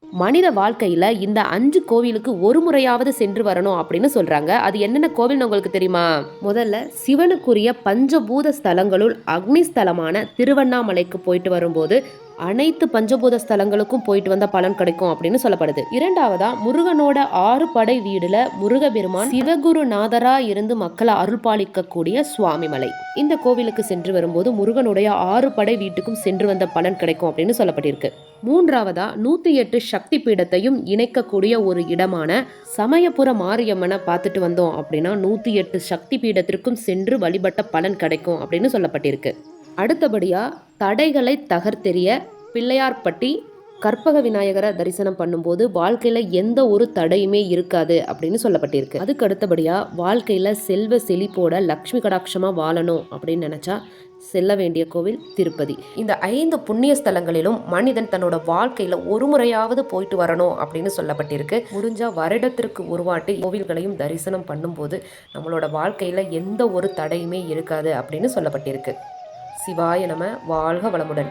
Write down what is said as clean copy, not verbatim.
மனித வாழ்க்கையில இந்த 5 கோவிலுக்கு ஒரு முறையாவது சென்று வரணும் அப்படின்னு சொல்றாங்க. அது என்னென்ன கோவில்னு உங்களுக்கு தெரியுமா? முதல்ல சிவனுக்குரிய பஞ்சபூத ஸ்தலங்களுள் அக்னி ஸ்தலமான திருவண்ணாமலைக்கு போயிட்டு வரும்போது அனைத்து பஞ்சபூத ஸ்தலங்களுக்கும் போயிட்டு வந்த பலன் கிடைக்கும் அப்படின்னு சொல்லப்படுது. இரண்டாவதா முருகனோட 6 படை வீடுல முருகபெருமான் சிவகுருநாதரா இருந்து மக்களை அருள்பாலிக்க கூடிய சுவாமிமலை. இந்த கோவிலுக்கு சென்று வரும்போது முருகனுடைய 6 படை வீட்டுக்கும் சென்று வந்த பலன் கிடைக்கும் அப்படின்னு சொல்லப்பட்டிருக்கு. மூன்றாவதா 108 சக்தி பீடத்தையும் இணைக்கக்கூடிய ஒரு இடமான சமயபுர மாரியம்மனை பார்த்துட்டு வந்தோம் அப்படின்னா 108 சக்தி பீடத்திற்கும் சென்று வழிபட்ட பலன் கிடைக்கும் அப்படின்னு சொல்லப்பட்டிருக்கு. அடுத்தபடியா தடைகளை தகர்த்தெறிய பிள்ளையார்பட்டி கற்பக விநாயகரை தரிசனம் பண்ணும்போது வாழ்க்கையில எந்த ஒரு தடையுமே இருக்காது அப்படின்னு சொல்லப்பட்டிருக்கு. அதுக்கு அடுத்தபடியா வாழ்க்கையில செல்வ செழிப்போட லக்ஷ்மி கடாட்சமா வாழணும் அப்படின்னு நினைச்சா செல்ல வேண்டிய கோவில் திருப்பதி. இந்த 5 புண்ணிய ஸ்தலங்களிலும் மனிதன் தன்னோட வாழ்க்கையில ஒரு முறையாவது போயிட்டு வரணும் அப்படின்னு சொல்லப்பட்டிருக்கு. முடிஞ்சா வருடத்திற்கு ஒரு வாட்டி கோவில்களையும் தரிசனம் பண்ணும்போது நம்மளோட வாழ்க்கையில எந்த ஒரு தடையுமே இருக்காது அப்படின்னு சொல்லப்பட்டிருக்கு. சிவாய நம. வாழ்க வளமுடன்.